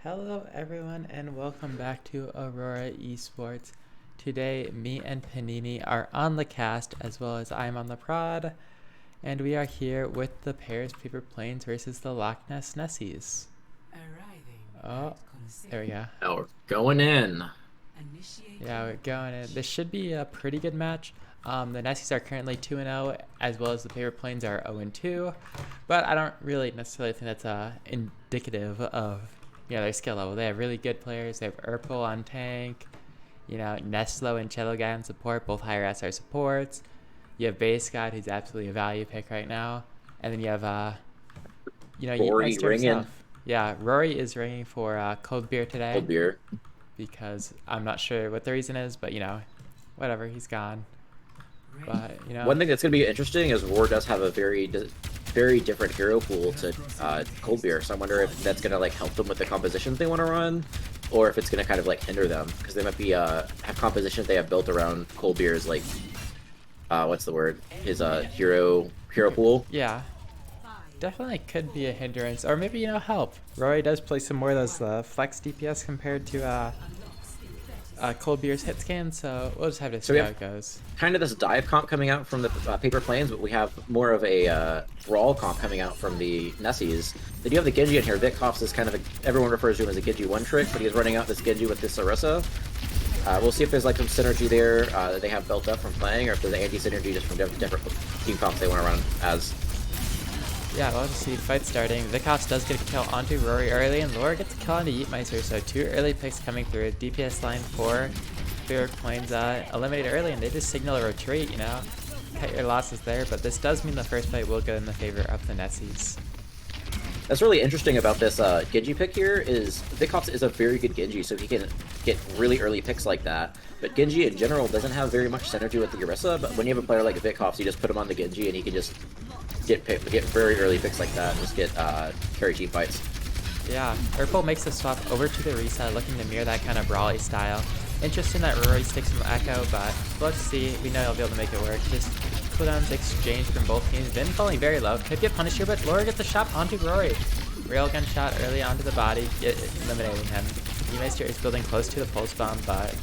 Hello everyone and welcome back to Aurora Esports. Today me and Paninii are on the cast as well as I'm on the prod, and we are here with the Paris Paper Planes versus the Loch Ness Nessies. Oh, there we go. Oh, we're going in. Yeah, we're going in. This should be a pretty good match. The Nessies are currently 2-0 as well as the Paper Planes are 0-2, but I don't really necessarily think that's indicative of their skill level. They have really good players. They have Urpil on tank, Neslo and Cello Guy on support, both higher SR supports. You have Base God, who's absolutely a value pick right now, and then you have Rory ringing. Yeah, Rory is ringing for cold beer today. Cold beer. Because I'm not sure what the reason is, but whatever, he's gone. But one thing that's going to be interesting is Aurora does have a very different hero pool to cold beer, so I wonder if that's going to help them with the compositions they want to run, or if it's going to kind of hinder them, because they might be have compositions they have built around cold beer's what's the word, his hero pool. Yeah, definitely could be a hindrance, or maybe help. Rory does play some more of those flex DPS compared to cold beer's hit scan, so we'll just have to see how it goes. Kind of this dive comp coming out from the Paper Planes, but we have more of a brawl comp coming out from the Nessies. They do have the Genji in here. Vic Hoffs is kind of everyone refers to him as a Genji one trick, but he's running out this Genji with this Sarissa. We'll see if there's some synergy there that they have built up from playing, or if there's anti-synergy just from different team comps they want to run as. Yeah, we'll just see. Fight starting. Vikos does get a kill onto Rory early, and Laura gets a kill onto Yeetmeister, so two early picks coming through. DPS line 4. Paper Planes eliminated early, and they just signal a retreat, Cut your losses there, but this does mean the first fight will go in the favor of the Nessies. That's really interesting about this Genji pick here is Vikos is a very good Genji, so he can get really early picks like that. But Genji in general doesn't have very much synergy with the Orisa, but when you have a player like Vikos, you just put him on the Genji and he can just get very early picks like that and just get carry team fights. Yeah, Urpil makes the swap over to the reset, looking to mirror that kind of brawly style. Interesting that Rory sticks some Echo, but let's see. We know he'll be able to make it work. Just cooldowns exchange from both teams. Vin falling very low. Could get punished here, but Laura gets a shot onto Rory. Railgun shot early onto the body, eliminating him. Yeetmeister is building close to the pulse bomb, but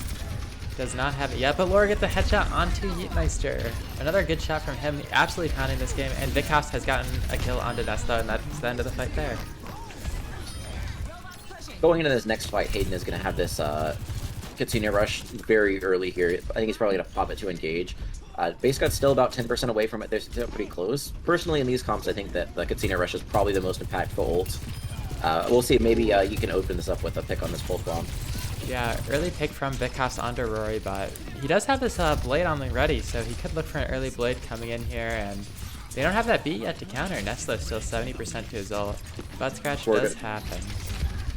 does not have it yet. But Laura gets the headshot onto Yeetmeister. Another good shot from him, absolutely pounding this game. And Vikos has gotten a kill onto Nesta, and that's the end of the fight there. Going into this next fight, Hayden is going to have this Kitsune rush very early here. I think he's probably going to pop it to engage. Base God's still about 10% away from it. They're still pretty close. Personally, in these comps, I think that the Kitsune rush is probably the most impactful ult. We'll see. Maybe you can open this up with a pick on this pulse bomb. Yeah, early pick from Vikos onto Rory, but he does have this blade on the ready, so he could look for an early blade coming in here, and they don't have that beat yet to counter. Nestlo's still 70% to his ult. Butt scratch does happen.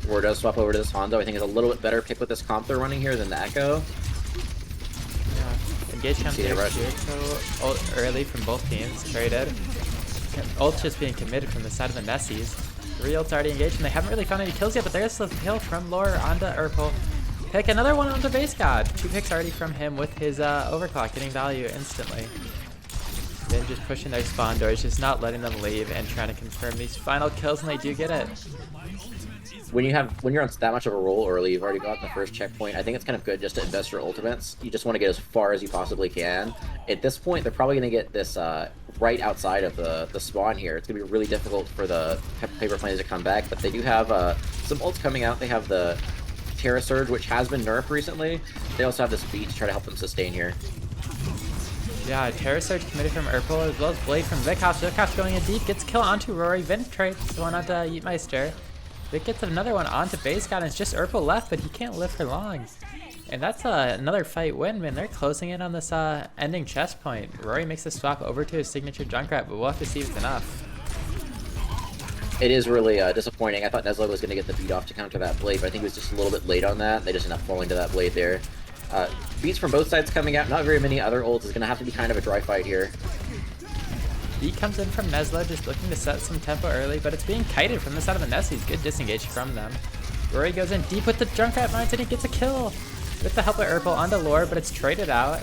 War does swap over to this Hondo. I think is a little bit better pick with this comp they're running here than the Echo. Yeah, engage comes here, so ult early from both teams, traded. Ult just being committed from the side of the Nessies. Three ults already engaged, and they haven't really found any kills yet, but there's the kill from Laura onto Urpil. Pick another one onto Base God. Two picks already from him with his overclock, getting value instantly. Then just pushing their spawn doors, just not letting them leave and trying to confirm these final kills, and they do get it. When you're on that much of a roll early, you've already gotten the first checkpoint. I think it's kind of good just to invest your ultimates. You just want to get as far as you possibly can. At this point, they're probably going to get this right outside of the spawn here. It's going to be really difficult for the Paper Planes to come back, but they do have some ults coming out. They have the Terra Surge, which has been nerfed recently. They also have this beat to try to help them sustain here. Yeah, Terra Surge committed from Urpil, as well as Blade from Vikos. Vikos going in deep, gets a kill onto Rory. Vin trades the one onto Yeetmeister. Vic gets another one onto Base God, and it's just Urpil left, but he can't live for long. And that's another fight win, man. They're closing in on this ending chest point. Rory makes the swap over to his signature Junkrat, but we'll have to see if it's enough. It is really disappointing. I thought Neslo was going to get the beat off to counter that blade, but I think he was just a little bit late on that. They just ended up falling to that blade there. Beats from both sides coming out. Not very many other ults. It's going to have to be kind of a dry fight here. Beat comes in from Neslo, just looking to set some tempo early, but it's being kited from the side of the Nessies. Good disengage from them. Rory goes in deep with the Junkrat mines, and he gets a kill with the help of Urpil onto Lore, but it's traded out.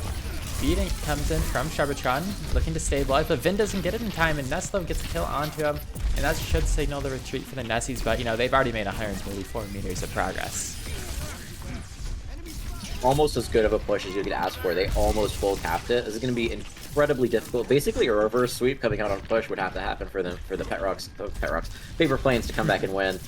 speed comes in from Sharbatron, looking to stabilize, but Vin doesn't get it in time, and Nesslo gets a kill onto him, and that should signal the retreat for the Nessies, but, you know, they've already made 134 meters of progress. Almost as good of a push as you could ask for. They almost full capped it. This is going to be incredibly difficult. Basically, a reverse sweep coming out on push would have to happen for them, for the Paper Planes to come back and win.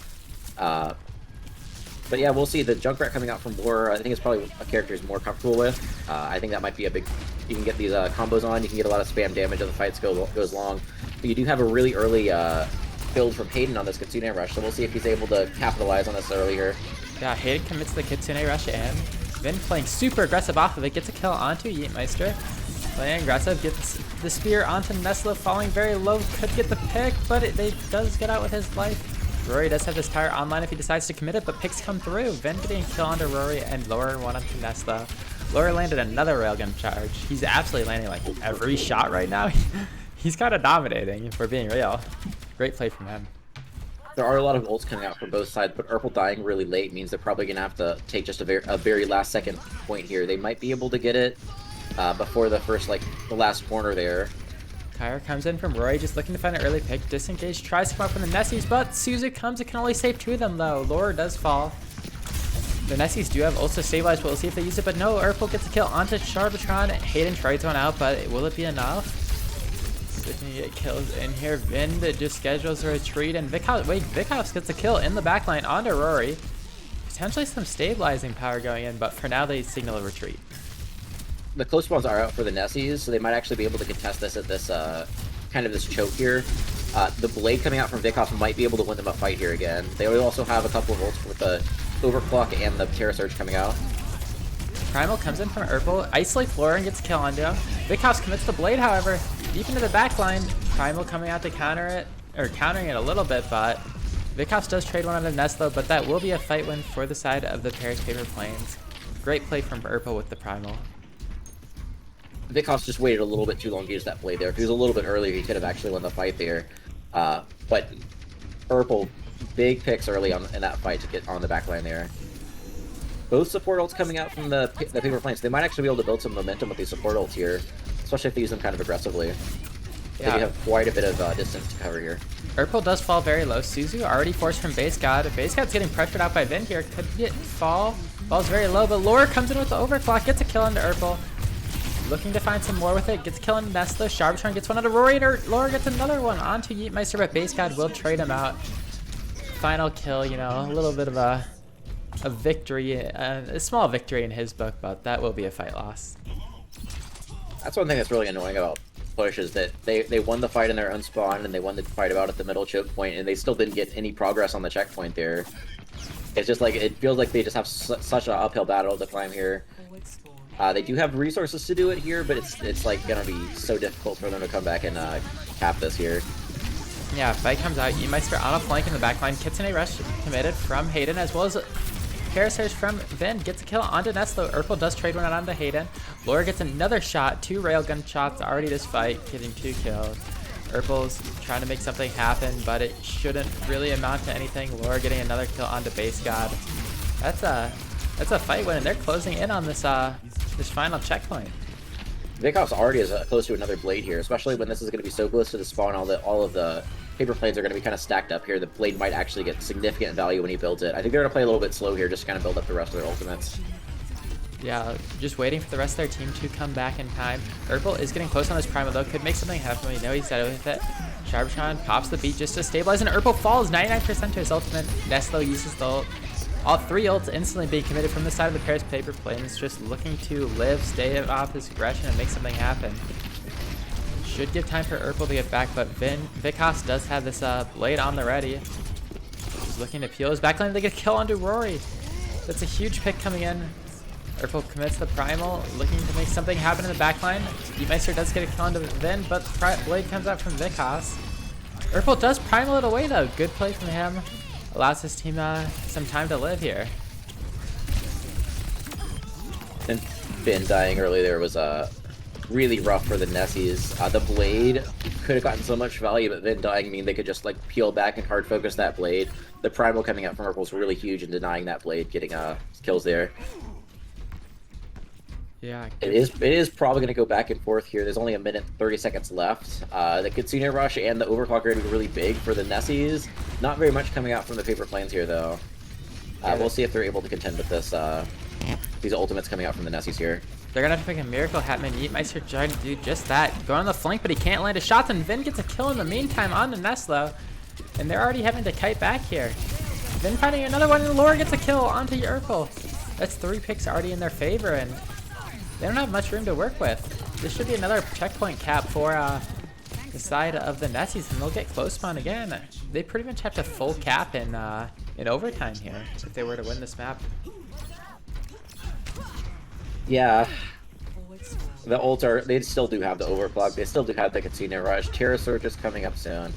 But yeah, we'll see. The Junkrat coming out from Aurora, I think it's probably a character he's more comfortable with. I think that might be a big... You can get these combos on, you can get a lot of spam damage as the fight goes long. But you do have a really early build from Hayden on this Kitsune Rush, so we'll see if he's able to capitalize on this early here. Yeah, Hayden commits the Kitsune Rush in. Vin playing super aggressive off of it, gets a kill onto Yeetmeister. Playing aggressive, gets the spear onto Nesslo, falling very low, could get the pick, but it does get out with his life. Rory does have this tire online if he decides to commit it, but picks come through. Vin getting a kill onto Rory and lower one onto Nesslo. Lower landed another railgun charge. He's absolutely landing like every shot right now. He's kind of dominating, if we're being real. Great play from him. There are a lot of ults coming out from both sides, but Urple dying really late means they're probably going to have to take just a very last second point here. They might be able to get it before the first, like, the last corner there. Kyra comes in from Roy, just looking to find an early pick. Disengage, tries to come up from the Nessies, but Suzu comes. It can only save 2 of them, though. Laura does fall. The Nessies do have ults to stabilize, but we'll see if they use it. But no, Urple gets a kill onto Sharbatron. Hayden tries one out, but will it be enough? Looking to get kills in here. Vin just schedules a retreat, and Vickhouse gets a kill in the backline onto Rory. Potentially some stabilizing power going in, but for now they signal a retreat. The close spawns are out for the Nessies, so they might actually be able to contest this at this kind of this choke here. The blade coming out from Vickhouse might be able to win them a fight here again. They will also have a couple of ults with the Overclock and the Terra Surge coming out. Primal comes in from Urple, isolates Laura and gets a kill onto him. Vickhouse commits the blade, however, deep into the backline. Primal coming out to counter it, or countering it a little bit, but Vickhouse does trade one on the Nesslo, but that will be a fight win for the side of the Paris Paper Planes. Great play from Urple with the Primal. Vickhouse just waited a little bit too long to use that blade there. If he was a little bit earlier, he could have actually won the fight there. But Urple, big picks early on in that fight to get on the backline there. Both support ults coming out from the Paper Planes. They might actually be able to build some momentum with these support ults here, especially if they use them kind of aggressively. But they do have quite a bit of distance to cover here. Urple does fall very low. Suzu already forced from Base God. Base God's getting pressured out by Vin here. Could get fall. Falls very low, but Laura comes in with the overclock, gets a kill into Urple. Looking to find some more with it. Gets a kill into Nesslo. Sharbatron gets one onto Rory, and Laura gets another one onto Yeetmeister, but Base God will trade him out. Final kill, you know, a little bit of a victory, a small victory in his book, but that will be a fight loss. That's one thing that's really annoying about Push is that they won the fight in their unspawn and they won the fight about at the middle choke point, and they still didn't get any progress on the checkpoint there. It's just like, it feels like they just have such an uphill battle to climb here. They do have resources to do it here, but it's like gonna be so difficult for them to come back and cap this here. Yeah, fight comes out. Yeetmeister on a flank in the backline. Kitsune Rush committed from Hayden, as well as Parasairs from Vin. Gets a kill onto Nesslo. Urple does trade one onto Hayden. Laura gets another shot. 2 railgun shots already this fight, getting 2 kills. Urple's trying to make something happen, but it shouldn't really amount to anything. Laura getting another kill onto Base God. That's a fight win, and they're closing in on this this final checkpoint. Vickhouse already is close to another blade here, especially when this is going to be so close to the spawn. All of the Paper Planes are going to be kind of stacked up here. The blade might actually get significant value when he builds it. I think they're going to play a little bit slow here, just to kind of build up the rest of their ultimates. Yeah, just waiting for the rest of their team to come back in time. Urple is getting close on this Primal, though. Could make something happen. We know he's dead with it. Sharbatron pops the beat just to stabilize, and Urple falls 99% to his ultimate. Nesslo uses the ult. All 3 ults instantly being committed from the side of the Paris Paper Planes, just looking to live, stay off his aggression, and make something happen. Should give time for Urple to get back, but Vickhouse does have this blade on the ready. He's looking to peel his backline. They get a kill onto Rory. That's a huge pick coming in. Urple commits the Primal, looking to make something happen in the backline. Yeetmeister does get a kill onto Vin, but the blade comes out from Vickhouse. Urple does Primal it away, though. Good play from him. Allows his team some time to live here. And Vin dying early there was really rough for the Nessies. The blade could have gotten so much value, but Vin dying mean they could just like peel back and hard focus that blade. The Primal coming out from Urple is really huge in denying that blade, getting kills there. Yeah, It is probably going to go back and forth here. There's only a minute 30 seconds left. The Kitsune Rush and the Overclock are going to be really big for the Nessies. Not very much coming out from the paper planes here, though. We'll see if they're able to contend with this. These ultimates coming out from the Nessies here. They're gonna have to make a miracle happen. Yeetmeister trying to do just that. Going on the flank, but he can't land his shots, and Vin gets a kill in the meantime on the Ness, though. And they're already having to kite back here. Vin finding another one, and Laura gets a kill onto Urkel. That's 3 picks already in their favor, and they don't have much room to work with. This should be another checkpoint cap for the side of the Nessies, and they'll get close spawn again. They pretty much have to full cap in overtime here if they were to win this map. Yeah. The ults they still do have the overclock. They still do have the Kitsune Rush. Terra Surge is coming up soon.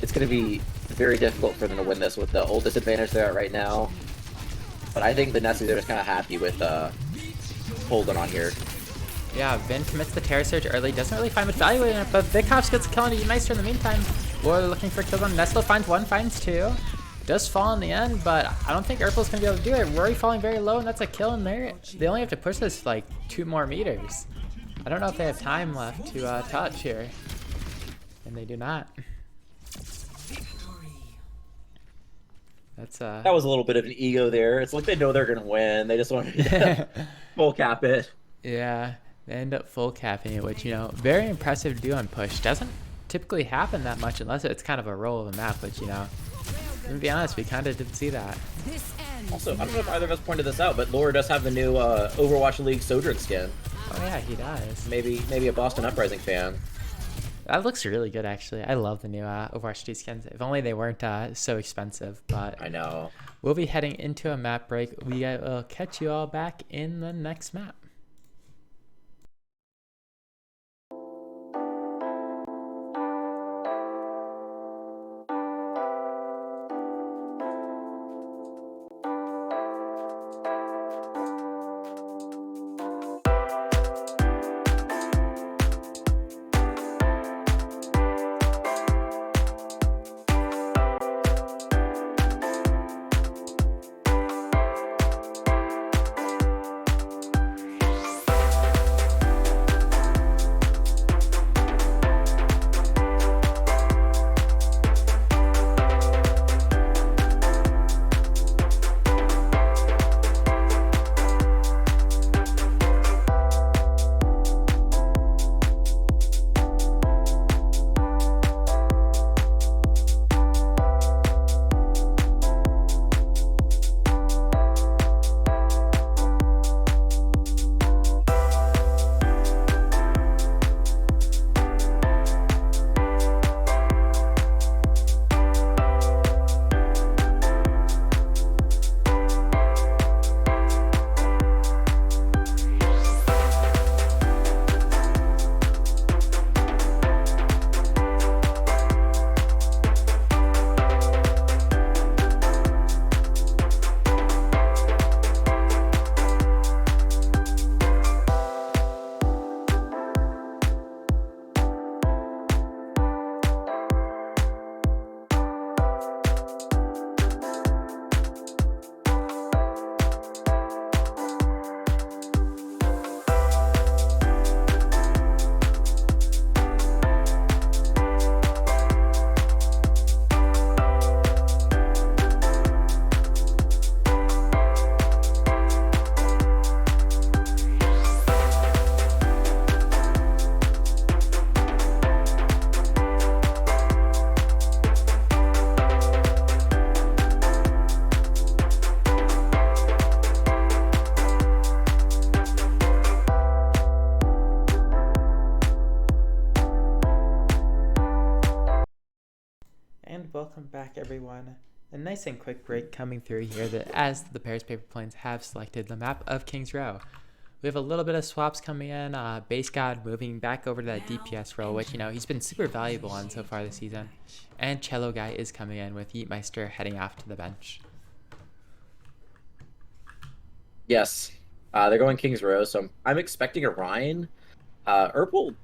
It's going to be very difficult for them to win this with the ult disadvantage they're at right now. But I think the Nessies are just kind of happy with holding on here. Yeah, Vin commits the Terror Surge early, doesn't really find much value in it, but Vikhops gets a kill on Yeetmeister in the meantime. Laura looking for kills on Neslo, finds 1, finds 2. Does fall in the end, but I don't think Urkel's going to be able to do it. Rory falling very low, and that's a kill in there. They only have to push this like 2 more meters. I don't know if they have time left to touch here. And they do not. That's That was a little bit of an ego there. It's like they know they're going to win. They just want to full cap it. Yeah, they end up full capping it, which, you know, very impressive to do on push. Doesn't typically happen that much unless it's kind of a roll of the map, which, you know, to be honest, we kind of did see that. Also, I don't know if either of us pointed this out, but Laura does have the new Overwatch League Sojourn skin. Oh yeah, he does. Maybe a Boston Uprising fan. That looks really good, actually. I love the new Overwatch 2 skins. If only they weren't so expensive, but I know. We'll be heading into a map break. We will catch you all back in the next map. And welcome back, everyone. A nice and quick break coming through here that as the Paris Paper Planes have selected the map of King's Row. We have a little bit of swaps coming in. Base God moving back over to that DPS role, which, you know, he's been super valuable on so far this season. And Cello Guy is coming in with Yeetmeister heading off to the bench. Yes. They're going King's Row, so I'm expecting a Rhine. Urpel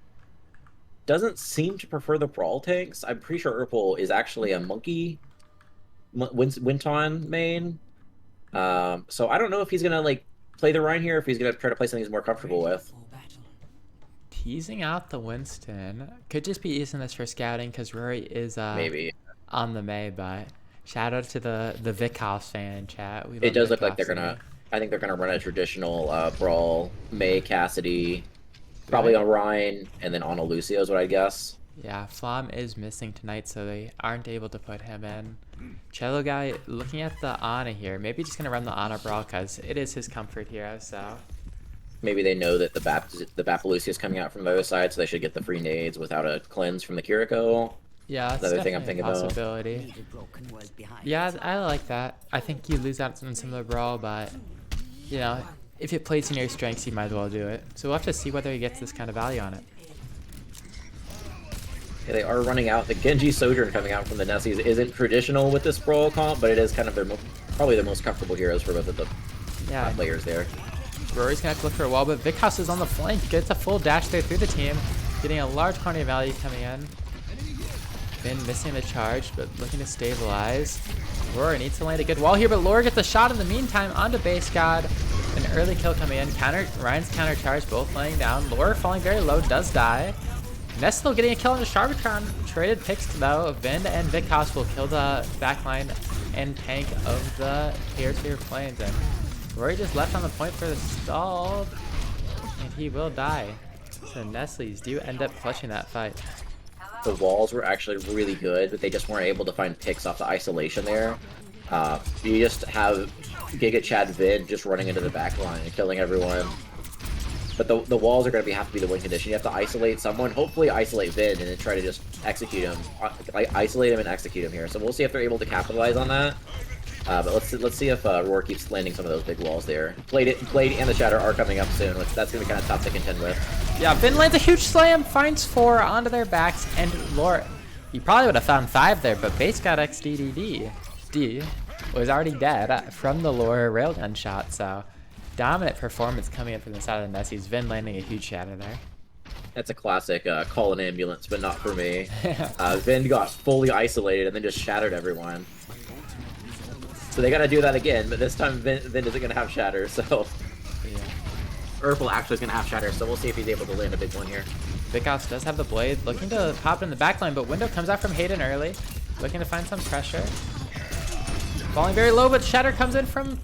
doesn't seem to prefer the Brawl tanks. I'm pretty sure Urpel is actually a Monkey Winton main. So I don't know if he's going to, like, play the Rhine here if he's gonna try to play something he's more comfortable with. Teasing out the Winston. Could just be using this for scouting because Rory is Maybe. on the May, but shout out to the Vikos fan in chat. We It love does look like Vikos they're gonna. I think they're gonna run a traditional Brawl, May, Cassidy, probably on Rhine, and then on a Lucio is what I guess. Yeah, Flom is missing tonight, so they aren't able to put him in. Cello guy looking at the Ana here. Maybe just gonna run the Ana Brawl because it is his comfort hero. So Maybe they know that the Bap Lucio is coming out from the other side, so they should get the free nades without a cleanse from the Kiriko. yeah, that's Another thing I'm definitely a thinking about. possibility. Yeah, I like that. I think you lose out on some of the Brawl, but you know, if it plays in your strengths, you might as well do it. So we'll have to see whether he gets this kind of value on it. Yeah, they are running out. The Genji Sojourn coming out from the Nessies isn't traditional with this Brawl comp, but it is kind of their probably their most comfortable heroes for both of the players there. Rory's gonna have to look for a wall, but Vikos is on the flank. Gets a full dash there through the team, getting a large quantity of value coming in. Finn missing the charge, but looking to stabilize. Rory needs to land a good wall here, but Laura gets a shot in the meantime onto Base God. An early kill coming in. Ryan's counter charge, both laying down. Laura falling very low, does die. Ness still getting a kill on the Sharbatron. Traded picks though. Vind and Vikos will kill the backline and tank of the tier planes. And Rory just left on the point for the stall, and he will die. So Nessies do end up clutching that fight. The walls were actually really good, but they just weren't able to find picks off the isolation there. You just have Giga Chad Vid just running into the back line and killing everyone. But the walls are going to have to be the win condition. You have to isolate someone, hopefully isolate Vid, and then try to just execute him. Isolate him and execute him here. So we'll see if they're able to capitalize on that. But let's see if Roar keeps landing some of those big walls there. Blade and the Shatter are coming up soon, which that's going to be kind of tough to contend with. Yeah, Finn lands a huge slam, finds 4 onto their backs, and Laura, you probably would have found 5 there, but Base God XDDD was already dead from the Laura railgun shot, so dominant performance coming in from the side of the Nessies. Vin landing a huge shatter there. That's a classic call an ambulance, but not for me. Vin got fully isolated and then just shattered everyone. So they gotta do that again, but this time Vin isn't gonna have shatter, so Yeah. Urkel actually is gonna have shatter, so we'll see if he's able to land a big one here. Vikos does have the blade, looking to pop in the backline, but Window comes out from Hayden early, looking to find some pressure. Falling very low, but Shatter comes in from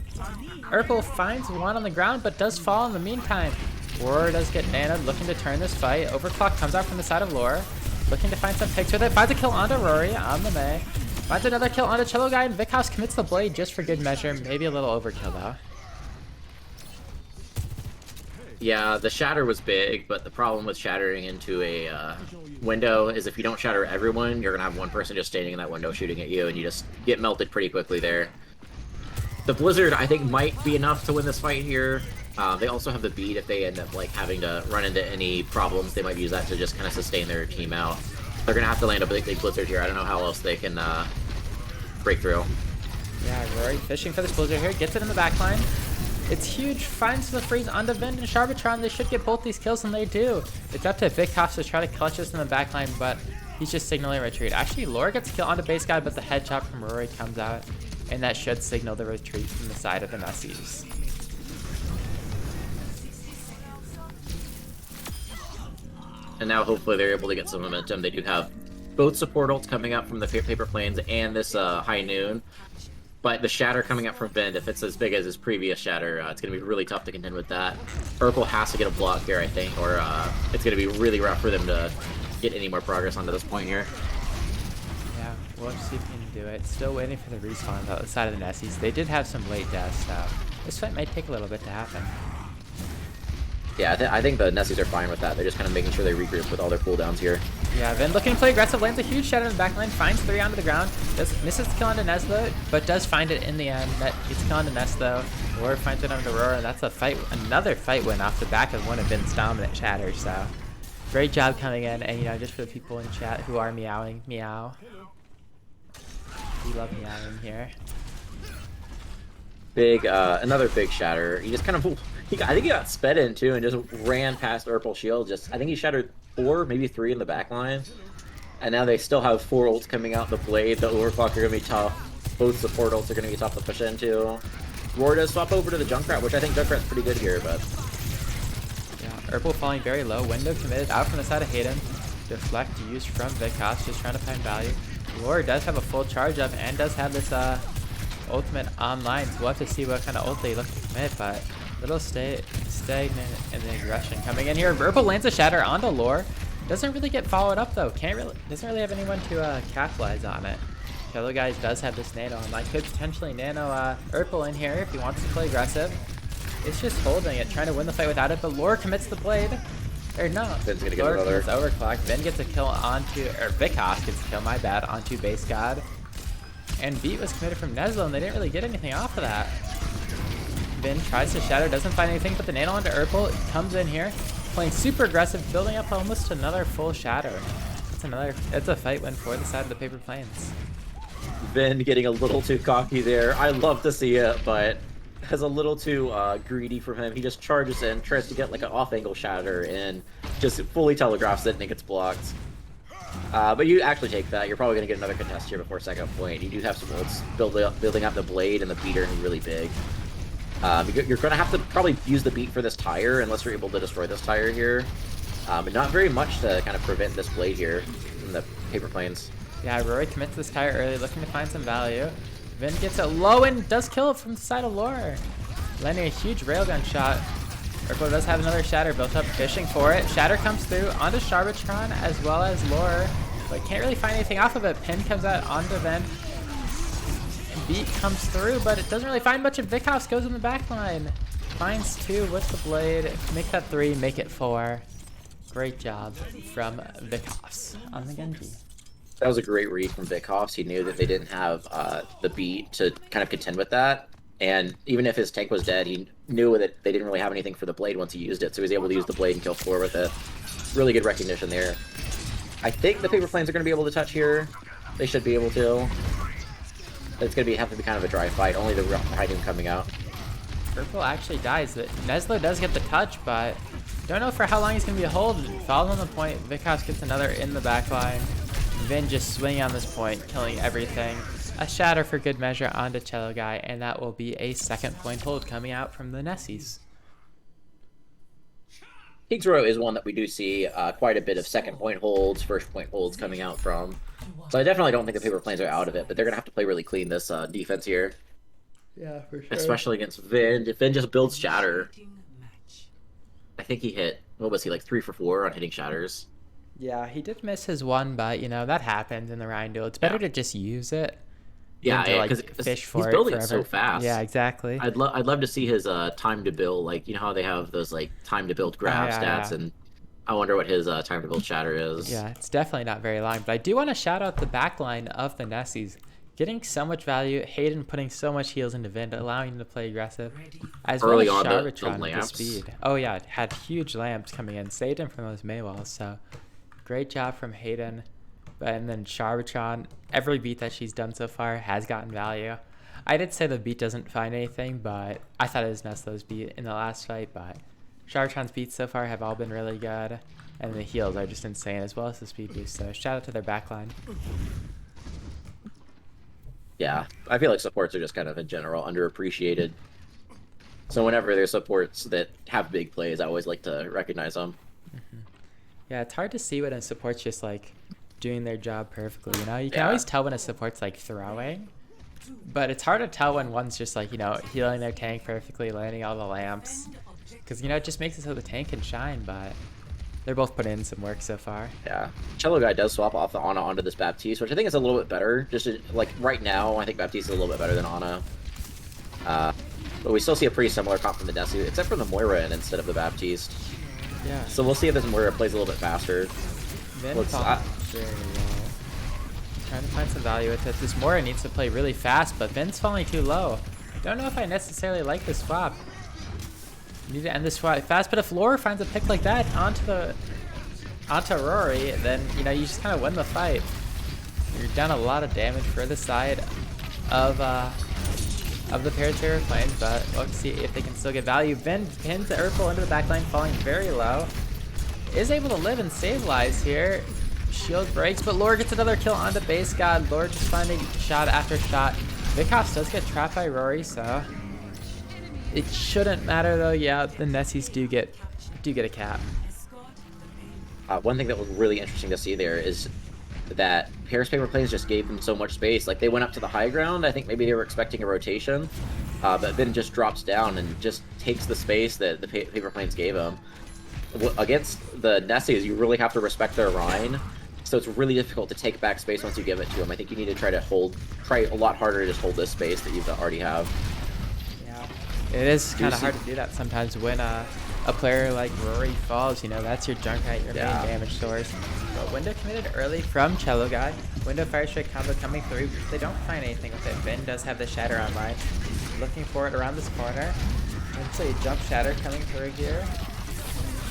Urkel, finds one on the ground, but does fall in the meantime. Aurora does get nanoed, looking to turn this fight. Overclock comes out from the side of Laura, looking to find some picks with it. Finds a kill onto Rory on the May. Finds another kill onto Cello Guy, and Vikos commits the blade just for good measure. Maybe a little overkill though. Yeah, the shatter was big, but the problem with shattering into a window is if you don't shatter everyone, you're gonna have one person just standing in that window shooting at you, and you just get melted pretty quickly there. The Blizzard, I think, might be enough to win this fight here. They also have the beat if they end up like having to run into any problems. They might use that to just kind of sustain their team out. They're gonna have to land a big Blizzard here. I don't know how else they can break through. Yeah, Rory fishing for this Blizzard here, gets it in the backline. It's huge, finds the freeze onto Vind and Sharbatron. They should get both these kills, and they do. It's up to Vikos to try to clutch this in the backline, but he's just signaling retreat. Actually, Laura gets a kill onto Base God, but the headshot from Rory comes out, and that should signal the retreat from the side of the Nessies. And now hopefully they're able to get some momentum. They do have both support ults coming up from the paper planes and this high noon. But the shatter coming up from Vind, if it's as big as his previous shatter, it's going to be really tough to contend with that. Urkel has to get a block here, I think, or it's going to be really rough for them to get any more progress onto this point here. Yeah, we'll see if we can do it. Still waiting for the respawn on the side of the Nessies. They did have some late deaths, so this fight might take a little bit to happen. Yeah, I think the Nessies are fine with that. They're just kind of making sure they regroup with all their cooldowns here. Yeah, Vin looking to play aggressive, lands a huge shatter in the backline, finds 3 onto the ground, misses the kill onto Ness though, but does find it in the end. Gets a kill onto Ness though. Aurora finds it onto Aurora, and that's a fight, another fight win off the back of one of Vin's dominant shatters. So great job coming in, and you know, just for the people in chat who are meowing, meow. We love meowing here. Big, another big shatter. He just kind of, I think he got sped in too and just ran past Urkel Shield. I think he shattered 4, maybe 3 in the back line. And now they still have 4 ults coming out. The Blade, the Overclock are going to be tough. Both support ults are going to be tough to push into. Aurora does swap over to the Junkrat, which I think Junkrat's pretty good here, but... Yeah, Urpel falling very low. Window committed out from the side of Hayden. Deflect used from Vikos, just trying to find value. Aurora does have a full charge up and does have this ultimate online, so we'll have to see what kind of ult they look to commit, but little stagnant in the aggression coming in here. Urpel lands a shatter onto Lore. Doesn't really get followed up though. Doesn't really have anyone to capitalize on it. Fellow guys does have this nano online. Could potentially nano Urpel in here if he wants to play aggressive. It's just holding it, trying to win the fight without it, but Lore commits the blade. Or no. Vin's gonna get Lore another. commits overclock. Vin gets a kill onto, or Vikos gets a kill, my bad, onto base god. And beat was committed from Nezlo, and they didn't really get anything off of that. Vin tries to shatter, doesn't find anything, but the nano onto Urpel comes in here, playing super aggressive, building up almost another full shatter. It's a fight win for the side of the Paper Plains. Vin getting a little too cocky there. I love to see it, but has a little too greedy from him. He just charges in, tries to get like an off-angle shatter, and just fully telegraphs it, and it gets blocked. But you actually take that. You're probably going to get another contest here before second point. You do have some ults building up the blade and the beater really big. You're going to have to probably use the beat for this tire unless you're able to destroy this tire here. But not very much to kind of prevent this blade here in the Paper Plains. Yeah, Rory commits this tire early, looking to find some value. Vin gets it low and does kill it from the side of Lore. Landing a huge railgun shot. Urpel does have another shatter built up, fishing for it. Shatter comes through onto Sharbitron as well as Lore, but can't really find anything off of it. Pin comes out onto Vin. Beat comes through, but it doesn't really find much of Vikos. Goes in the back line. Finds 2 with the blade. Make that 3, make it 4. Great job from Vikos on the Genji. That was a great read from Vikos. He knew that they didn't have the beat to kind of contend with that. And even if his tank was dead, he knew that they didn't really have anything for the blade once he used it. So he was able to use the blade and kill 4 with it. Really good recognition there. I think the Paper Plains are going to be able to touch here. They should be able to. It's going to have to be kind of a dry fight. Only the Raiden coming out. Urpel actually dies. Nezlo does get the touch, but don't know for how long he's going to be a hold. Falls on the point. Vikos gets another in the back line. Vin just swinging on this point, killing everything. A shatter for good measure onto Cello Guy, and that will be a second point hold coming out from the Nessies. King's Row is one that we do see quite a bit of second point holds, first point holds coming out from. So I definitely don't think the Paper Plains are out of it, but they're going to have to play really clean this defense here. Yeah, for sure. Especially against Vin. If Vin just builds shatter, I think he hit, what was he, like 3 for 4 on hitting shatters? Yeah, he did miss his one, but, you know, that happens in the Rhine duel. It's better to just use it. Yeah, because like, he's building it so fast. Yeah, exactly. I'd love to see his time to build, like, you know how they have those, like, time to build grab stats, and I wonder what his time to build shatter is. Yeah, it's definitely not very long, but I do want to shout out the backline of the Nessies. Getting so much value, Hayden putting so much heals into Vind, allowing him to play aggressive, as Early well as on Sharbitron with the speed. Oh yeah, had huge lamps coming in, saved him from those Maywalls, so great job from Hayden. And then Sharbitron, every beat that she's done so far has gotten value. I did say the beat doesn't find anything, but I thought it was Nestlo's beat in the last fight, but Sharbitron's beats so far have all been really good, and the heals are just insane, as well as the speed boost, so shout out to their backline. Yeah, I feel like supports are just kind of, in general, underappreciated. So whenever there's supports that have big plays, I always like to recognize them. Mm-hmm. Yeah, it's hard to see when a support's just, like, doing their job perfectly, you know? You can always tell when a support's, like, throwing, but it's hard to tell when one's just, like, you know, healing their tank perfectly, landing all the lamps, because, you know, it just makes it so the tank can shine, but they're both putting in some work so far. Yeah. Cello Guy does swap off the Ana onto this Baptiste, which I think is a little bit better. Just, like, right now, I think Baptiste is a little bit better than Ana. But we still see a pretty similar comp from the Nessies, except for the Moira in instead of the Baptiste. Yeah. So we'll see if this Moira plays a little bit faster. Very low. Trying to find some value with it. This Moira needs to play really fast, but Vin's falling too low. Don't know if I necessarily like this swap. Need to end this swap fast, but if Laura finds a pick like that onto Rory, then, you know, you just kind of win the fight. You're down a lot of damage for the side of the Paratera Plains, but let's see if they can still get value. Vin pins Urpel into the backline, falling very low. Is able to live and stabilize here. Shield breaks, but Lore gets another kill onto base god. Lore just finding shot after shot. Vikos does get trapped by Rory, so It shouldn't matter though. Yeah, the Nessies do get a cap. One thing that was really interesting to see there is that Paris Paper Planes just gave them so much space. Like they went up to the high ground. I think maybe they were expecting a rotation, but then just drops down and just takes the space that the Paper Planes gave them. Against the Nessies, you really have to respect their Rhine. So it's really difficult to take back space once you give it to them. I think you need to try a lot harder to just hold this space that you already have. Yeah, it is kind of hard to do that sometimes when a player like Rory falls. You know, that's your Junkrat, your main damage source. But window committed early from Cello Guy. Window fire strike combo coming through. They don't find anything with it. Vin does have the shatter online. Looking for it around this corner. And so you jump shatter coming through here.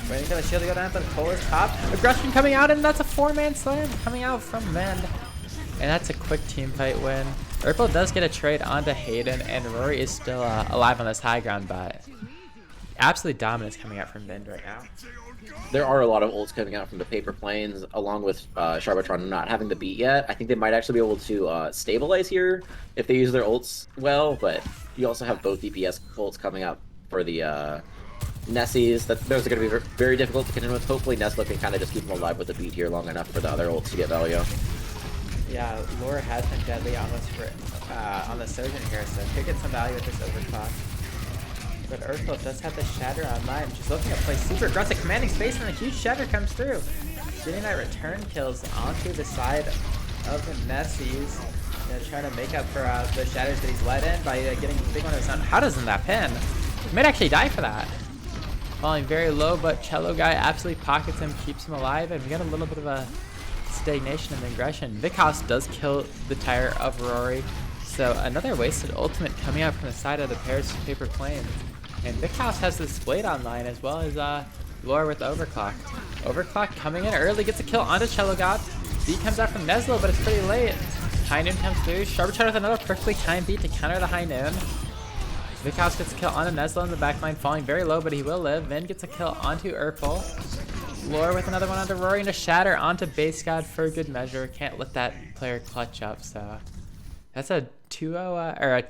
Waiting for the shield to go down, but the pole is top. Aggression coming out, and that's a 4-man slam coming out from Vend. And that's a quick team fight win. Urkel does get a trade onto Hayden, and Rory is still alive on this high ground, but absolute dominance coming out from Vend right now. There are a lot of ults coming out from the Paper Planes, along with Sharbatron not having the beat yet. I think they might actually be able to stabilize here if they use their ults well, but you also have both DPS ults coming up for the Nessies. Those are going to be very difficult to contend with. Hopefully Nesslo can kind of just keep them alive with the beat here long enough for the other ults to get value. Yeah, Laura has been deadly almost for on the Surgeon here, so could get some value with this overclock. But Urkel does have the shatter online. She's looking to play super aggressive, commanding space, and a huge shatter comes through. Getting that return kills onto the side of the Nessies. Trying to make up for the shatters that he's let in by getting a big one of his own. How doesn't that pin? He might actually die for that. Falling very low, but Cello Guy absolutely pockets him, keeps him alive, and we got a little bit of a stagnation of aggression. Vikos does kill the tire of Rory, so another wasted ultimate coming out from the side of the Paris Paper Planes. And Vikos has this blade online as well as Laura with Overclock. Overclock coming in early, gets a kill onto Cello God. Beat comes out from Neslo, but it's pretty late. High Noon comes through. Sharpshot with another perfectly timed beat to counter the High Noon. Vikos gets a kill onto Neslo in the backline, falling very low, but he will live. Vin gets a kill onto Urkel. Laura with another one onto Rory and a shatter onto Base God for good measure. Can't let that player clutch up, so that's a 2-0 or a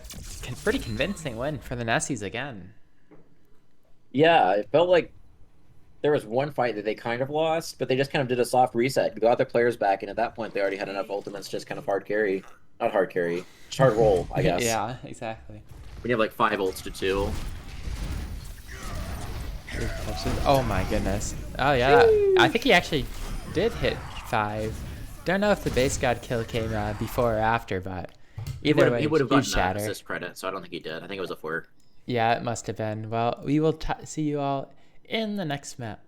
pretty convincing win for the Nessies again. Yeah, it felt like there was one fight that they kind of lost, but they just kind of did a soft reset, got their players back, and at that point they already had enough ultimates to just kind of hard carry. Not hard carry, just hard roll, I guess. Yeah, exactly. When you have like 5 ults to 2. Oh my goodness. Oh yeah, I think he actually did hit 5. Don't know if the Base God kill came before or after, but either way, he would have gotten shatter. assist credit, so I don't think he did. I think it was a 4. Yeah, it must have been. Well, we will see you all in the next map.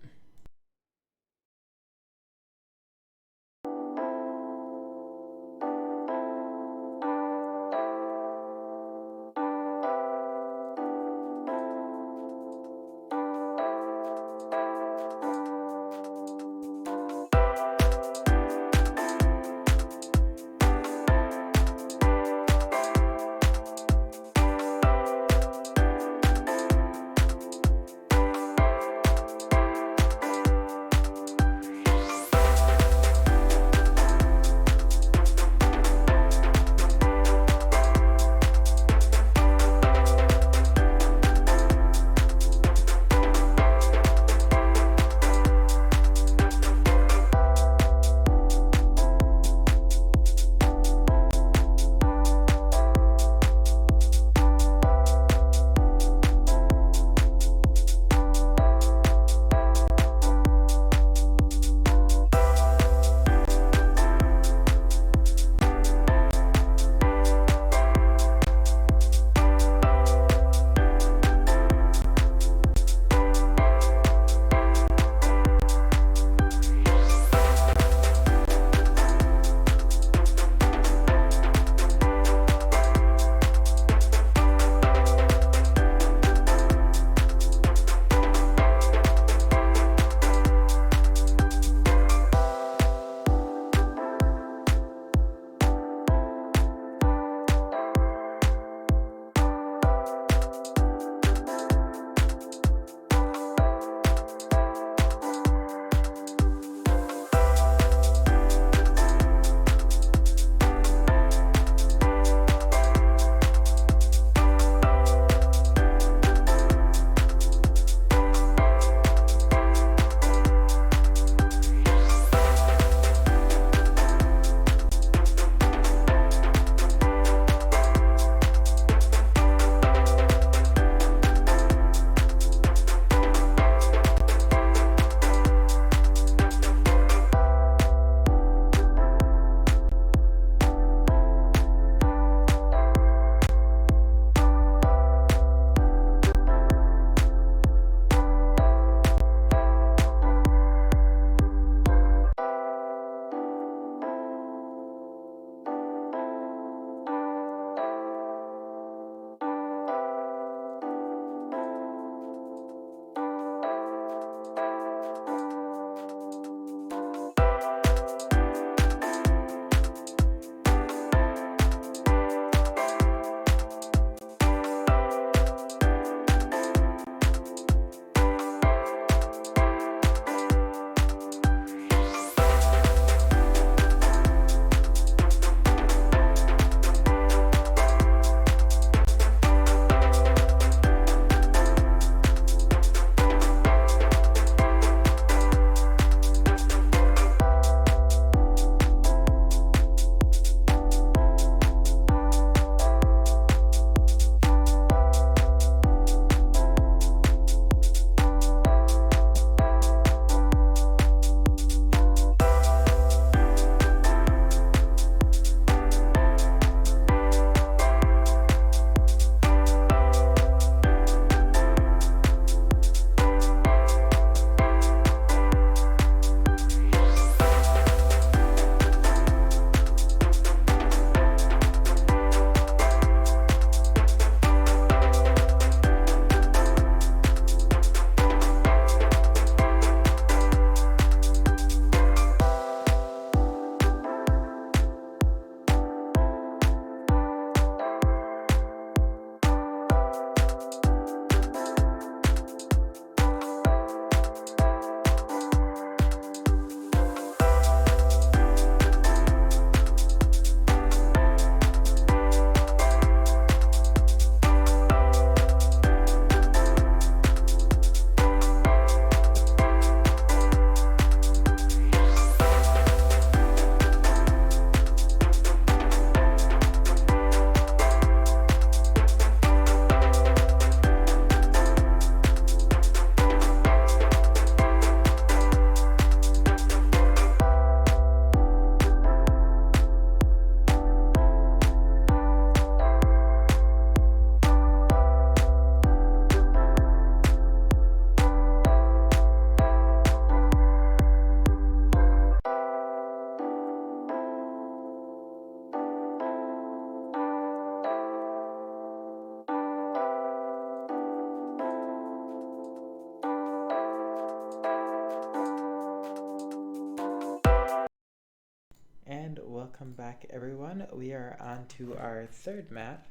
back, everyone. We are on to our third map.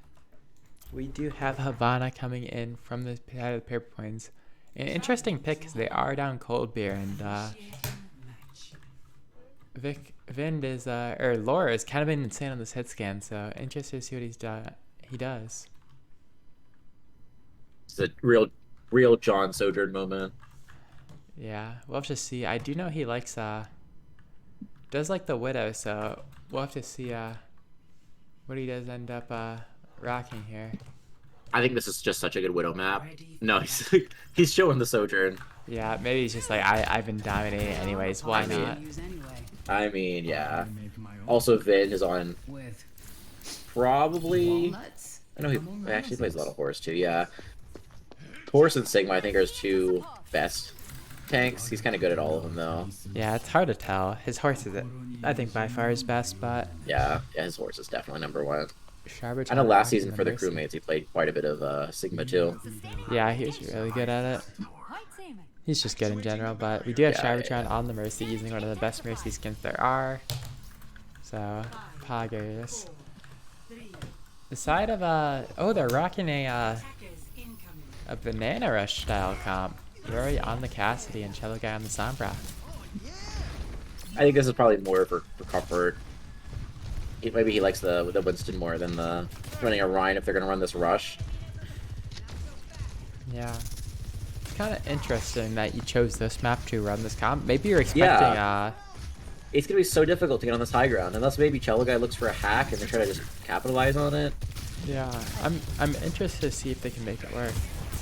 We do have Havana coming in from the side of the paper planes. An interesting pick because they are down cold beer, and Vind is or Laura is kind of been insane on this hit scan, so interested to see what he does. It's a real John Sojourn moment. Yeah, we'll have to see. I do know he likes does like the Widow, so we'll have to see what he does end up rocking here. I think this is just such a good Widow map. No, he's showing the Sojourn. Yeah, maybe he's just like, I've been dominating anyways, why not? I mean, yeah. Also, Vin is on probably... I know he actually plays a lot of Horse, too, yeah. Horse and Sigma, I think, are his two best tanks. He's kind of good at all of them, though. Yeah, it's hard to tell. His Horse is, I think, by far his best, but... Yeah, his Horse is definitely number one. I know last season for the crewmates, he played quite a bit of Sigma, too. Yeah, he was really good at it. He's just good in general, but we do have Cybertron on the Mercy, using one of the best Mercy skins there are. So, poggers. The side of, oh, they're rocking a Banana Rush style comp. Rory on the Cassidy and Cello Guy on the Sombra. I think this is probably more for comfort. Maybe he likes the Winston more than the running a Rhine if they're going to run this rush. Yeah. It's kind of interesting that you chose this map to run this comp. Maybe you're expecting... Yeah. It's going to be so difficult to get on this high ground, unless maybe Cello Guy looks for a hack and they try to just capitalize on it. Yeah, I'm interested to see if they can make it work.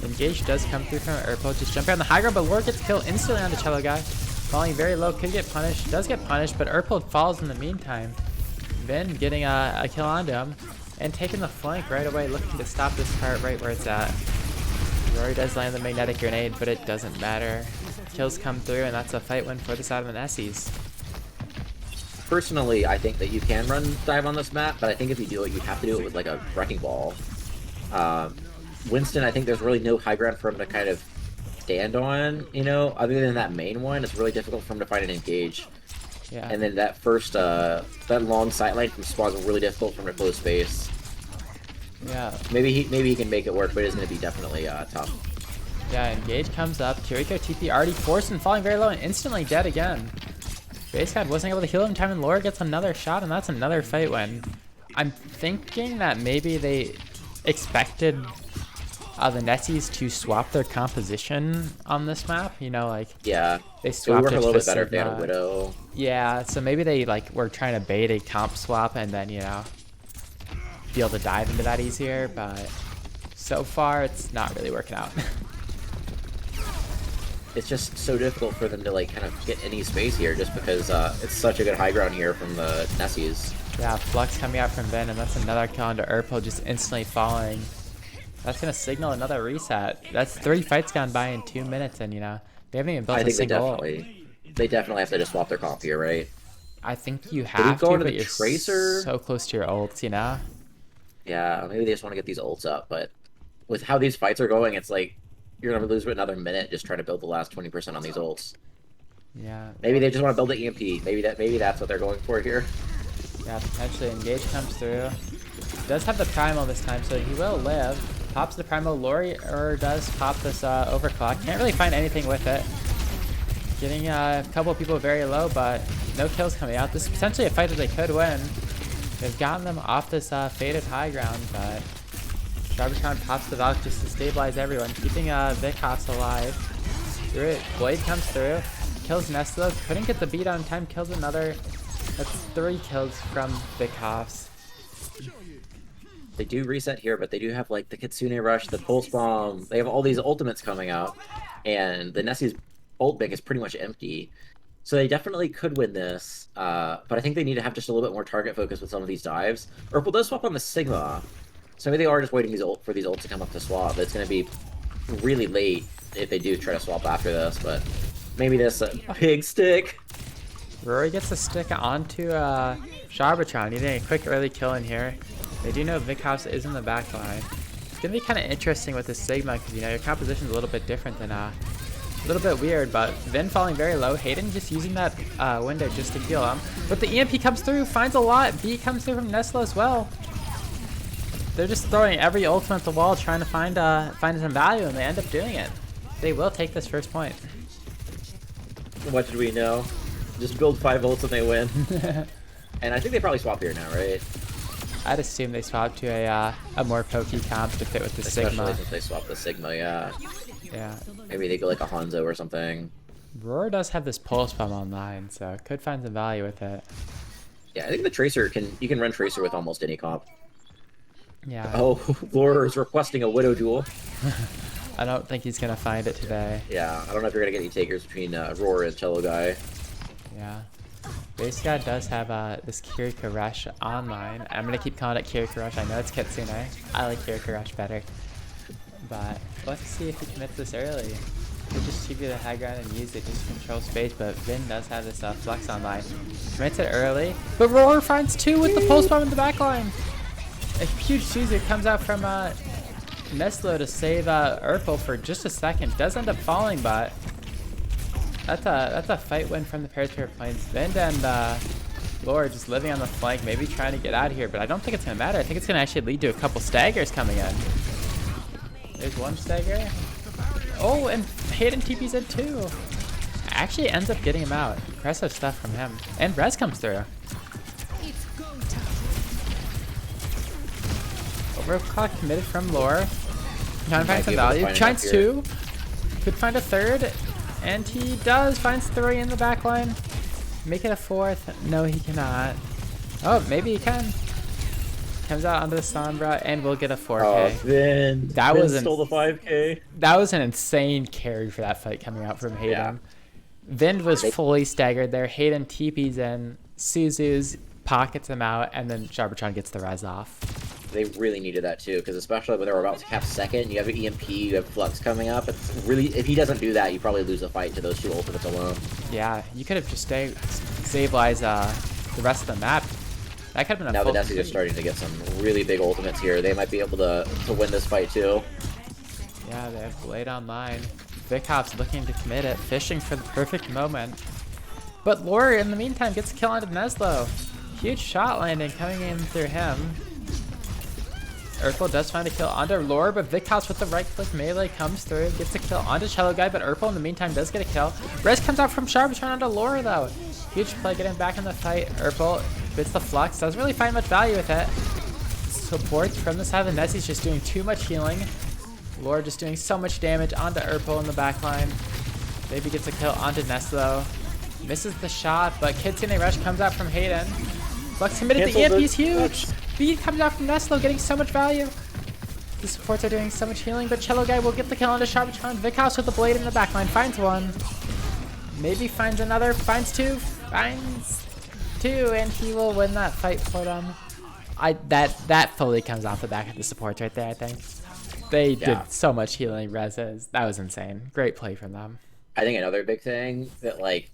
Engage does come through from Urpo, just jumping on the high ground, but Lord gets killed instantly on the Cello Guy. Falling very low, could get punished, does get punished, but Urpo falls in the meantime. Vin getting a kill onto him, and taking the flank right away, looking to stop this part right where it's at. Rory does land the magnetic grenade, but it doesn't matter. Kills come through, and that's a fight win for the side of the Nessies. Personally, I think that you can run dive on this map, but I think if you do it, you have to do it with like a wrecking ball. Winston, I think there's really no high ground for him to kind of stand on, you know, other than that main one. It's really difficult for him to find an engage. Yeah. And then that first, that long sight line from Spawn is really difficult for him to close space. Yeah. Maybe he can make it work, but it's going to be definitely tough. Yeah, Engage comes up. Kiriko TP already forced and falling very low and instantly dead again. Base God wasn't able to heal him in time, and Laura gets another shot, and that's another fight win. I'm thinking that maybe they expected the Nessies to swap their composition on this map. You know, like, yeah, they swapped it would work it a little to bit better if they had a Sigma. Widow. Yeah, so maybe they like were trying to bait a comp swap and then, you know, be able to dive into that easier, but so far it's not really working out. It's just so difficult for them to like kind of get any space here, just because it's such a good high ground here from the Nessies. Yeah, Flux coming out from Ben, and that's another kill onto Urpo, just instantly falling. That's gonna signal another reset. That's 3 fights gone by in 2 minutes, and you know they haven't even built a single. They definitely have to just swap their comp here, right? I think you have to, but you're Tracer? so close to your ults, you know. Yeah, maybe they just want to get these ults up, but with how these fights are going, it's like you're gonna lose another minute just trying to build the last 20% on these ults. Yeah. Maybe they just want to build the EMP. Maybe that's what they're going for here. Yeah, potentially Engage comes through. Does have the Primal this time, so he will live. Pops the Primal. Lori does pop this overclock. Can't really find anything with it. Getting a couple of people very low, but no kills coming out. This is potentially a fight that they could win. They've gotten them off this faded high ground, but Cybertron pops the Valk just to stabilize everyone, keeping Vikos alive. Through it, Blade comes through, kills Ness though, couldn't get the beat on time, kills another. That's 3 kills from Vikos. They do reset here, but they do have like the Kitsune Rush, the Pulse Bomb. They have all these ultimates coming out, and the Nessie's ult bank is pretty much empty. So they definitely could win this, but I think they need to have just a little bit more target focus with some of these dives. Urple does swap on the Sigma, so maybe they are just waiting for these ults to come up to swap. It's going to be really late if they do try to swap after this, but maybe this pig stick. Rory gets a stick onto Cybertron, needing a quick early kill in here. They do know Vikos is in the back line. It's going to be kind of interesting with the Sigma, because, you know, your composition is a little bit different than A little bit weird, but Vin falling very low. Hayden just using that window just to heal him. But the EMP comes through, finds a lot. B comes through from Nessla as well. They're just throwing every ultimate at the wall, trying to find some value, and they end up doing it. They will take this first point. What did we know? Just build 5 ults and they win. And I think they probably swap here now, right? I'd assume they swap to a more pokey comp to fit with the Especially Sigma. since they swap the Sigma, yeah. Yeah. Maybe they go like a Hanzo or something. Aurora does have this pulse bomb online, so could find some value with it. Yeah, I think the Tracer you can run Tracer with almost any comp. Yeah. Oh, Laura is requesting a Widow duel. I don't think he's gonna find it today. Yeah, I don't know if you're gonna get any takers between Aurora and Cello Guy. Yeah. Base God does have this Kiriko Rush online. I'm gonna keep calling it Kiriko Rush. I know it's Kitsune. I like Kiriko Rush better. But let's see if he commits this early. He'll just give you the high ground and use it just to control space, but Vin does have this Flux online. Commits it early, but Roar finds 2 with the pulse bomb in the back line. A huge Suzu comes out from Neslo to save Urkel for just a second. Does end up falling, but that's a fight win from the pairs pair planes. Vin and Lord just living on the flank, maybe trying to get out of here, but I don't think it's gonna matter. I think it's gonna actually lead to a couple staggers coming in. There's one stagger. Oh, and Hayden TP's in 2. Actually ends up getting him out. Impressive stuff from him. And Rez comes through. Overclock committed from Lore. Trying to find some value. Finds 2. Could find a 3rd. And he does. Finds 3 in the back line. Make it a 4th. No, he cannot. Oh, maybe he can. Comes out onto the Sombra and we'll get a 4K. Oh, Vin. That Vin was stole the 5K. That was an insane carry for that fight coming out from Hayden. Yeah. Vin was fully staggered there. Hayden TP's in. Suzu's pockets him out, and then Sharbatron gets the res off. They really needed that too, because especially when they're about to cap second, you have an EMP, you have Flux coming up. It's really, if he doesn't do that, you probably lose the fight to those 2 ultimates alone. Yeah, you could have just stabilized the rest of the map. That could have been a Now full the Nessies are starting to get some really big ultimates here. They might be able to win this fight too. Yeah, they have Blade online. Vicop's looking to commit it, fishing for the perfect moment. But Lore, in the meantime, gets a kill onto Neslo. Huge shot landing coming in through him. Urkel does find a kill onto Lore, but Vicop's with the right click melee comes through, gets a kill onto Cello Guy, but Urkel in the meantime does get a kill. Rez comes out from Sharbatron onto Lore though. Huge play getting back in the fight. Urkel bits the Flux, doesn't really find much value with it. Support from the side of the Nessies just doing too much healing. Lore just doing so much damage onto Urkel in the back line. Maybe gets a kill onto Neslo. Misses the shot, but Kitsune Rush comes out from Hayden. Flux committed, the EMP is huge! B comes out from Neslo, getting so much value. The supports are doing so much healing, but Cello Guy will get the kill onto Sharbatron. Vicos with the blade in the backline, finds 1. Maybe finds another, finds 2, finds 2, and he will win that fight for them. That fully comes off the back of the supports right there, I think. They did so much healing reses. That was insane. Great play from them. I think another big thing that, like,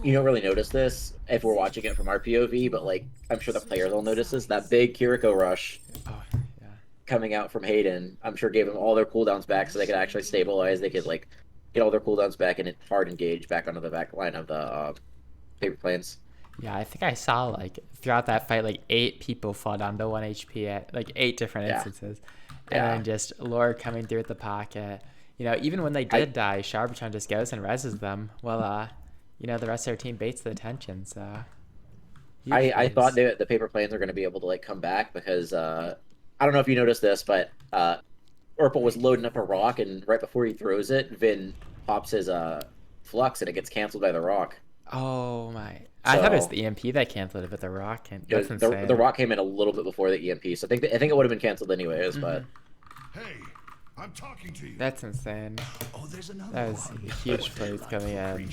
you don't really notice this if we're watching it from our POV, but, like, I'm sure the players will notice this. That big Kiriko rush coming out from Hayden, I'm sure gave them all their cooldowns back so they could actually stabilize. They could, like, get all their cooldowns back and hard engage back onto the back line of the paper planes. Yeah, I think I saw, like, throughout that fight, like, 8 people fall down to 1 HP at, like, 8 different instances. And then just Lore coming through at the pocket. You know, even when they did die, Sharbatron just goes and reses them. Well, you know, the rest of their team baits the attention, so... I thought the paper planes are going to be able to, like, come back because, I don't know if you noticed this, but Urkel was loading up a rock, and right before he throws it, Vin pops his Flux, and it gets canceled by the rock. Oh, my... I thought it was the EMP that canceled it, but the rock can't. That's insane. The rock came in a little bit before the EMP, so I think it would have been canceled anyways. But hey, I'm talking to you. That's insane. Oh, there's another. That was huge plays coming in.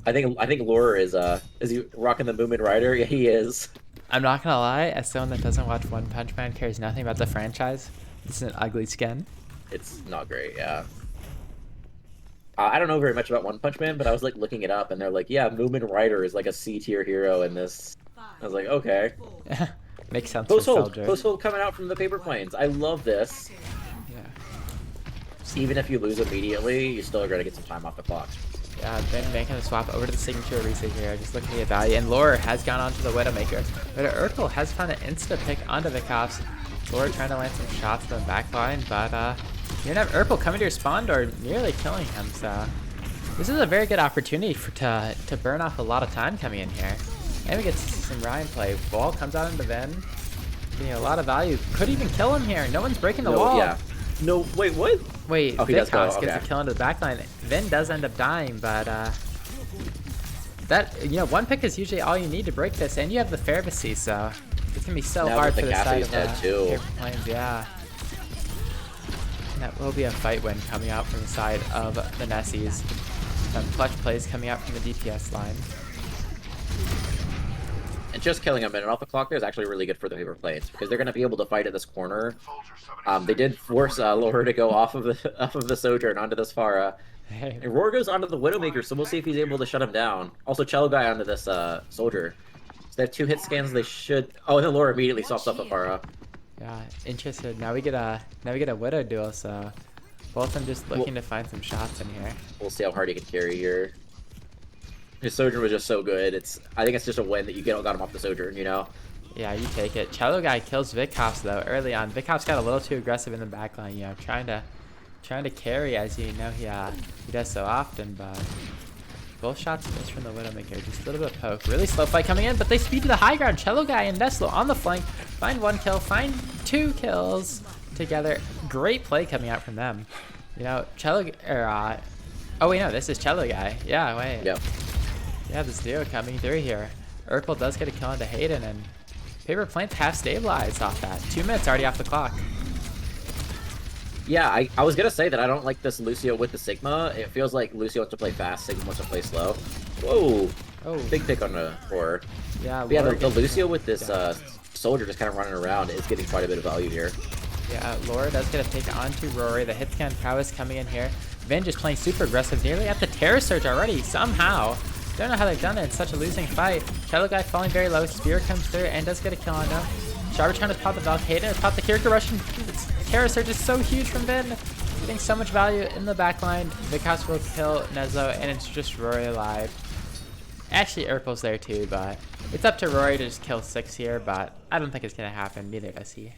I think Lure is he rocking the Moomin Rider? Yeah, he is. I'm not gonna lie, as someone that doesn't watch One Punch Man, cares nothing about the franchise. It's an ugly skin. It's not great. Yeah. I don't know very much about One Punch Man, but I was like looking it up, and they're like, "Yeah, Moomin Rider is like a C tier hero in this." I was like, "Okay." Makes sense. Post hold coming out from the paper planes. I love this. Yeah. even if you lose immediately, you still are going to get some time off the clock. Yeah, Vin making the swap over to the signature reset here, just looking at value. And Laura has gone onto the Widowmaker. But Urkel has found an insta-pick onto Vikafs. Laura trying to land some shots in the back line, but you're gonna have Urkel coming to your spawn door, nearly killing him, so this is a very good opportunity to burn off a lot of time coming in here. And we get some Ryan play. Ball comes out into Vin, getting a lot of value. Could even kill him here. No one's breaking the wall. Yeah. No, wait, what? Wait, oh, Vikafs gets a kill into the backline. Vin does end up dying, but that, you know, one pick is usually all you need to break this, and you have the Fairbacy, so it's gonna be so now hard for the the side of too. Plains, yeah. And that will be a fight win coming out from the side of the Nessies. Some clutch plays coming out from the DPS line. And just killing a minute off the clock there is actually really good for the Paper Plains because they're going to be able to fight at this corner. They did force Loher to go off of the Sojourn onto this Pharah. Hey. And Roar goes onto the Widowmaker, so we'll see if he's able to shut him down. Also, Cello Guy onto this Soldier. So they have 2 hit scans. They should. Oh, and then Loher immediately swaps up the Pharah. Yeah, interested. Now we get a Widow duel, so both of them just looking to find some shots in here. We'll see how hard he can carry here. His Sojourn was just so good. I think it's just a win that you got him off the Sojourn, you know? Yeah, you take it. Cello Guy kills Vikafs though early on. Vikafs got a little too aggressive in the backline, you know, trying to carry as you know he does so often, but both shots missed from the Widowmaker. Just a little bit of poke. Really slow fight coming in, but they speed to the high ground. Cello Guy and Nesslo on the flank. Find 1 kill, find 2 kills together. Great play coming out from them. You know, oh wait, no, this is Cello Guy. Yeah, wait. Yep. Yeah, this duo coming through here. Urkel does get a kill into Hayden, and Paper Plains half stabilized off that. 2 minutes already off the clock. Yeah, I was going to say that I don't like this Lucio with the Sigma. It feels like Lucio wants to play fast, Sigma wants to play slow. Whoa! Oh. Big pick on the Roar. Yeah, Yeah, the Lucio with this Soldier just kind of running around is getting quite a bit of value here. Yeah, Laura does get a pick onto Rory. The hit scan prowess coming in here. Vin just playing super aggressive, nearly at the Terror Surge already, somehow. Don't know how they've done it. It's such a losing fight. Cello Guy falling very low. Spear comes through and does get a kill on him. Sharper trying to pop the Valkyrie, has popped the character rush. Terror Surge is so huge from Vin. Getting so much value in the backline. Vikafs will kill Nezzo, and it's just Rory alive. Actually, Urkel's there too, but it's up to Rory to just kill 6 here, but I don't think it's going to happen. Neither does he.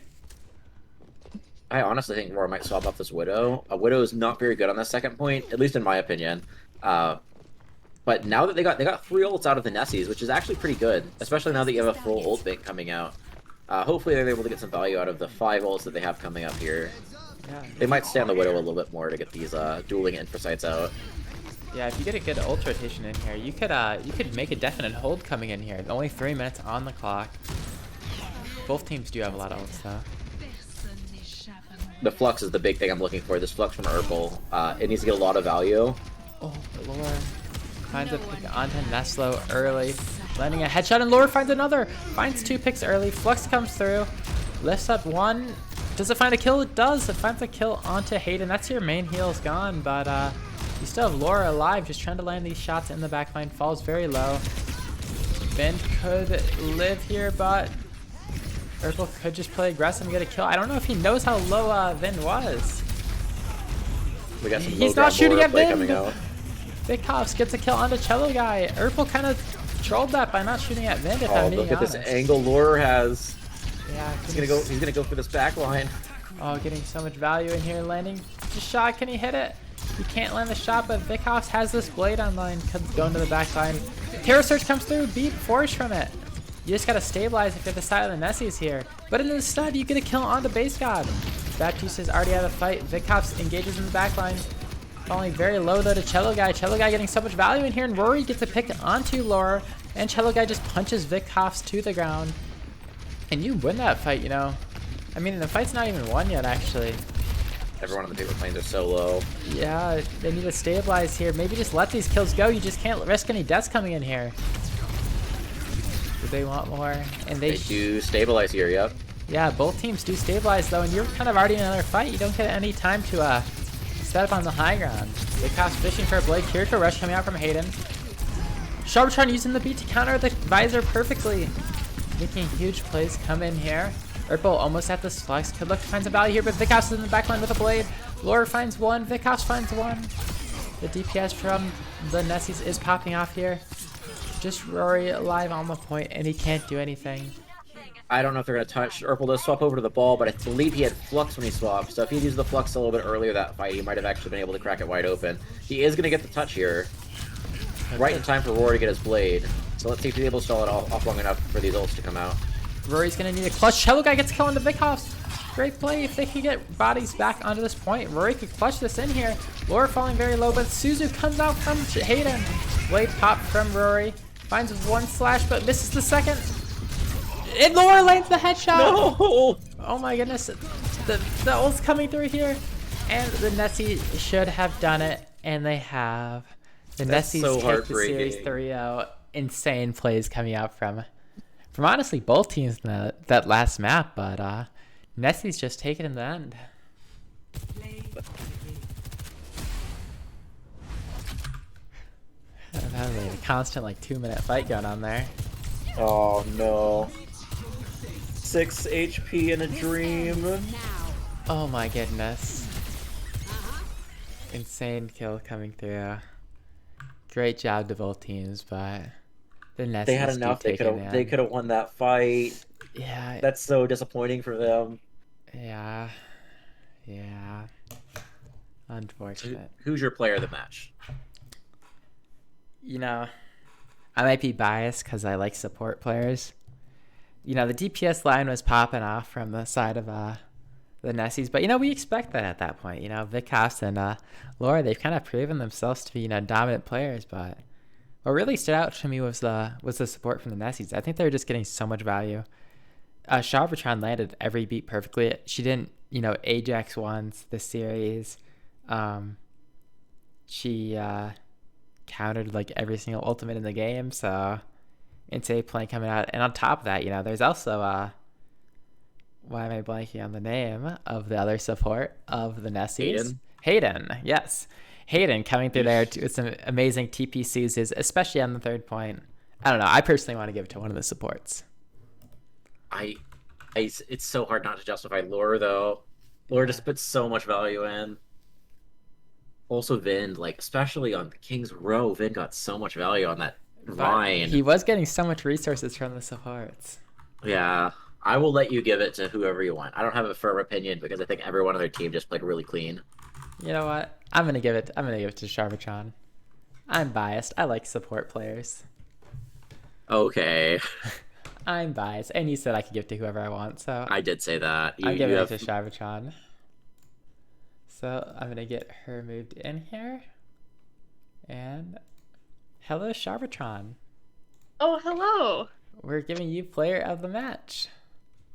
I honestly think Roar might swap off this Widow. A Widow is not very good on that second point, at least in my opinion. But now that they got 3 ults out of the Nessies, which is actually pretty good, especially now that you have a full ult bank coming out. Hopefully they're able to get some value out of the 5 ults that they have coming up here. Yeah. They might stay on the Widow a little bit more to get these dueling Infrasites out. Yeah, if you get a good ult rotation in here, you could make a definite hold coming in here. Only 3 minutes on the clock. Both teams do have a lot of ults though. The Flux is the big thing I'm looking for. This Flux from Urkel. It needs to get a lot of value. Oh, Laura finds a pick onto Nesslo early. Landing a headshot, and Laura finds another. Finds 2 picks early. Flux comes through. Lifts up 1. Does it find a kill? It does. It finds a kill onto Hayden. That's your main heal's gone, but you still have Laura alive, just trying to land these shots in the backline. Falls very low. Vin could live here, but Urkel could just play aggressive and get a kill. I don't know if he knows how low Vin was. We got some He's not shooting at Vin. coming out. Vikafs gets a kill onto Cello Guy. Urkel kind of trolled that by not shooting at Vin, if I'm being look at honest. this angle Lure has. Yeah, He's gonna go for this back line. Oh, getting so much value in here. Landing just shot. Can he hit it? He can't land the shot, but Vikafs has this blade online. Going to the back line. Terror Surge comes through. Beat Force from it. You just gotta stabilize if you're the side of the Nessies here. But in the stud, you get a kill onto Base God. Baptiste is already out of the fight. Vikafs engages in the back line. Falling very low though to Cello Guy. Cello Guy getting so much value in here, and Rory gets a pick onto Laura, and Cello Guy just punches Vikafs to the ground. And you win that fight, you know. I mean, the fight's not even won yet, actually. Everyone on the Paper Plains are so low. Yeah, they need to stabilize here. Maybe just let these kills go. You just can't risk any deaths coming in here. Do they want more? And They do stabilize here, yep. Yeah, both teams do stabilize though, and you're kind of already in another fight. You don't get any time to set up on the high ground. Vikafs fishing for a blade. Kiriko rush coming out from Hayden. Sharptron using the beat to counter the visor perfectly. Making huge plays come in here. Urkel almost at this flex. Could look to find some value here, but Vikafs is in the backline with a blade. Laura finds one. Vikos finds one. The DPS from the Nessies is popping off here. Just Rory alive on the point, and he can't do anything. I don't know if they're going to touch. Urkel does swap over to the ball, but I believe he had Flux when he swapped. So if he used the Flux a little bit earlier that fight, he might have actually been able to crack it wide open. He is going to get the touch here. Right in time for Rory to get his blade. So let's see if he's able to stall it off long enough for these ults to come out. Rory's going to need a clutch. Shallow Guy gets killed into Vikos. Great play if they can get bodies back onto this point. Rory could clutch this in here. Laura falling very low, but Suzu comes out from Hayden. Blade pop from Rory. Finds one slash, but misses the second. And Laura lands the headshot. No! Oh my goodness. The ult's coming through here. And the Nessies should have done it, and they have. The Nessies so take the series 3-0. Insane plays coming out from honestly both teams in that last map, but Nessies just take it in the end. That was like a constant 2-minute fight going on there. Oh no. 6 HP in a dream. Oh my goodness. Insane kill coming through. Great job to both teams, but the Nessies They had enough. They could have won that fight. Yeah. That's so disappointing for them. Yeah. Yeah. Unfortunate. Who's your player of the match? You know, I might be biased because I like support players. You know, the DPS line was popping off from the side of the Nessies, but we expect that at that point. Vikos and Laura, they've kind of proven themselves to be dominant players, but what really stood out to me was the support from the Nessies. I think they were just getting so much value. Sharvatron landed every beat perfectly. She didn't, Ajax once this series. She countered every single ultimate in the game, so insane play coming out. And on top of that, there's also why am I blanking on the name of the other support of the Nessies? Hayden, yes. Hayden coming through there with some amazing TP seizes, especially on the third point. I don't know. I personally want to give it to one of the supports. It's so hard not to justify Laura, though. Laura just puts so much value in. Also, Vind, especially on the King's Row, Vind got so much value on that line. He was getting so much resources from the supports. Yeah. I will let you give it to whoever you want. I don't have a firm opinion because I think everyone on their team just played really clean. You know what? I'm gonna give it to Sharvatron. I'm biased. I like support players. Okay. I'm biased, and you said I could give it to whoever I want, so I did say that. I'm giving it to Sharvatron. So I'm gonna get her moved in here. And hello, Sharvatron. Oh, hello. We're giving you player of the match.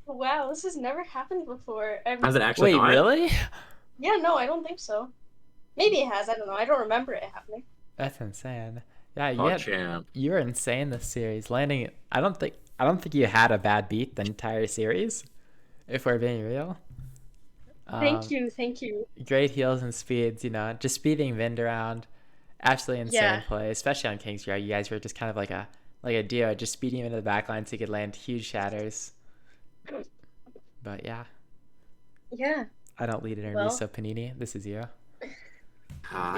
Wow, this has never happened before. Has it actually? Wait, not? really? Yeah, no, I don't think so. Maybe it has. I don't know. I don't remember it happening. That's insane. Yeah, you were insane this series. Landing, I don't think you had a bad beat the entire series, if we're being real. Thank you. Great heals and speeds, just speeding Vind around. Absolutely insane play, especially on King's Row. You guys were just kind of like a duo, just speeding him into the backline so you could land huge shatters. But yeah. Yeah. I don't lead interviews, so Paninii, this is you.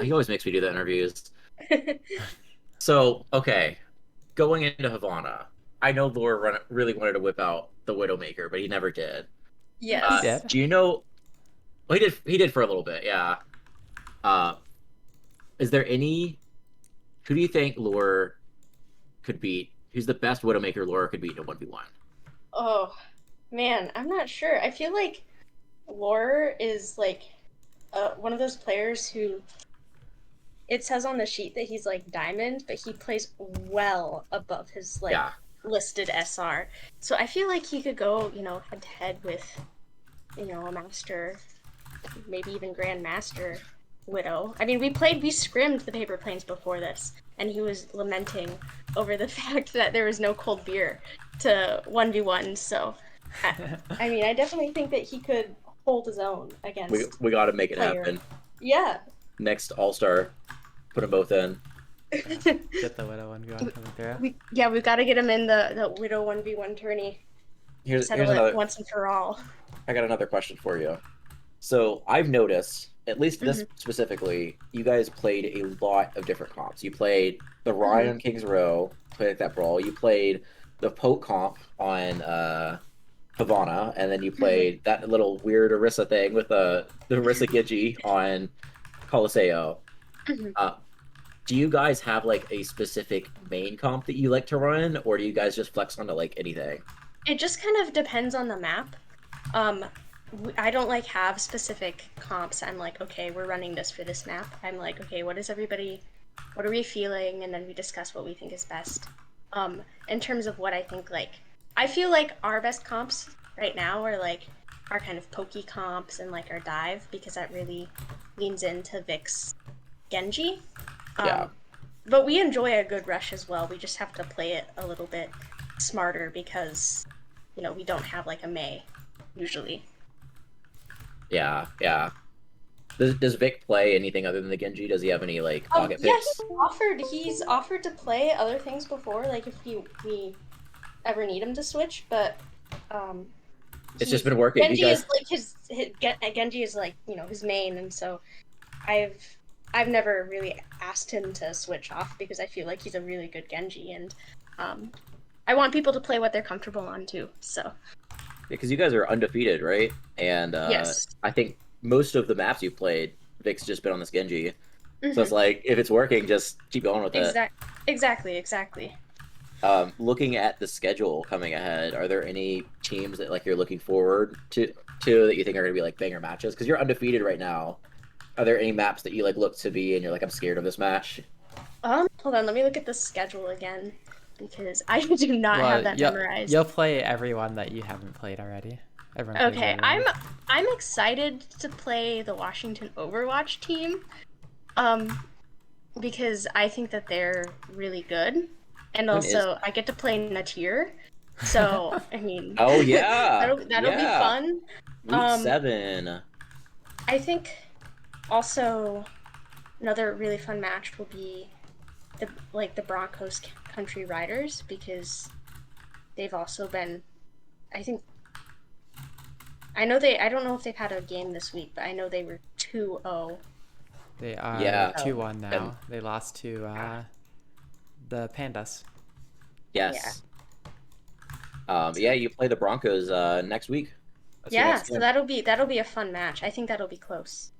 He always makes me do the interviews. So, okay. Going into Havana, I know Laura really wanted to whip out the Widowmaker, but he never did. Yes. He did. Do you know... Well, he did for a little bit, yeah. Is there any... Who do you think Laura could beat? Who's the best Widowmaker Laura could beat in a 1v1? Oh, man, I'm not sure. I feel like Laura is one of those players who it says on the sheet that he's diamond, but he plays well above his listed SR. So I feel like he could go, head to head with, a master, maybe even grandmaster Widow. I mean, we scrimmed the paper planes before this, and he was lamenting over the fact that there was no cold beer to 1v1. So, I mean, I definitely think that he could hold his own against. We got to make it happen. Yeah. Next All-Star, put them both in. Get the Widow 1v1 coming through. We've got to get him in the Widow 1v1 tourney. Here's Settle it another. once and for all. I got another question for you. So I've noticed at least this specifically, you guys played a lot of different comps. You played the Ryan on Kings Row, played that brawl. You played the Poke comp on Havana, and then you played that little weird Orisa thing with the Orisa Gigi on Coliseo. Uh, do you guys have like a specific main comp that you like to run, or do you guys just flex onto like anything? It just kind of depends on the map. Um, I don't like have specific comps. I'm like, okay, we're running this for this map. I'm like, okay, what are we feeling? And then we discuss what we think is best. In terms of what I think, like, I feel like our best comps right now are like our kind of pokey comps and like our dive because that really leans into Vic's Genji. Yeah. But we enjoy a good rush as well. We just have to play it a little bit smarter because, we don't have like a Mei usually. Yeah, yeah. Does Vic play anything other than the Genji? Does he have any like pocket Yeah, picks? he's offered to play other things before, like if we ever need him to switch, but It's just been working. Genji You guys, is like Genji is like, his main, and so I've never really asked him to switch off because I feel like he's a really good Genji, and I want people to play what they're comfortable on too. So because you guys are undefeated, right? And yes. I think most of the maps you've played, Vic's just been on this Genji. So it's Mhm. like if it's working, just keep going with it. Exactly. Looking at the schedule coming ahead, are there any teams that like you're looking forward to that you think are gonna be like banger matches? Because you're undefeated right now. Are there any maps that you like look to be and you're like, I'm scared of this match? Hold on, let me look at the schedule again because I do not have that memorized. You'll play everyone that you haven't played already. Everyone plays Okay, everyone. I'm excited to play the Washington Overwatch team, because I think that they're really good, and When is also I get to play Natir, so I mean, Oh yeah, that'll be yeah. fun. Week 7. I think also another really fun match will be the Broncos Country Riders because they've also been, I think. I don't know if they've had a game this week, but I know they were 2-0. They are Yeah. 2-1 And now. They lost to the Pandas. yes. Yeah, you play the Broncos next week. That's your Yeah, next so game. that'll be a fun match. I think that'll be close.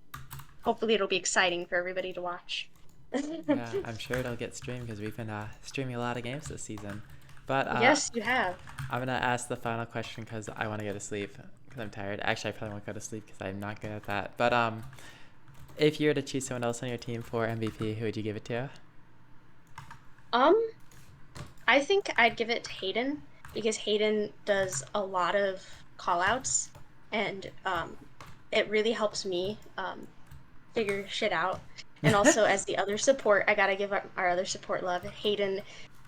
Hopefully it'll be exciting for everybody to watch. Yeah, I'm sure it'll get streamed because we've been streaming a lot of games this season. But Yes, you have. I'm gonna ask the final question because I want to go to sleep because I'm tired. Actually, I probably won't go to sleep because I'm not good at that. But if you were to choose someone else on your team for MVP, who would you give it to? I think I'd give it to Hayden because Hayden does a lot of callouts, and it really helps me figure shit out. And also, as the other support, I gotta give our other support love. Hayden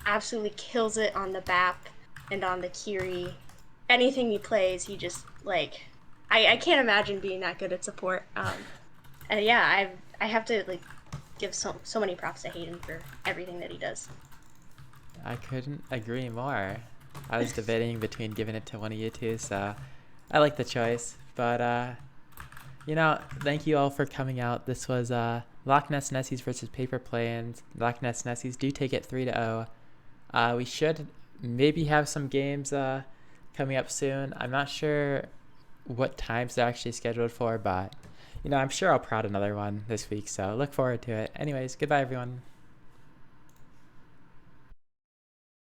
absolutely kills it on the BAP and on the Kiri. Anything he plays, he just like. I can't imagine being that good at support. And yeah, I have to like give so many props to Hayden for everything that he does. I couldn't agree more. I was debating between giving it to one of you two, so I like the choice. But thank you all for coming out. This was Loch Ness Nessies versus Paper Play, and Loch Ness Nessies do take it 3-0. We should maybe have some games coming up soon. I'm not sure what times they're actually scheduled for, but I'm sure I'll prod another one this week, so look forward to it. Anyways, goodbye everyone.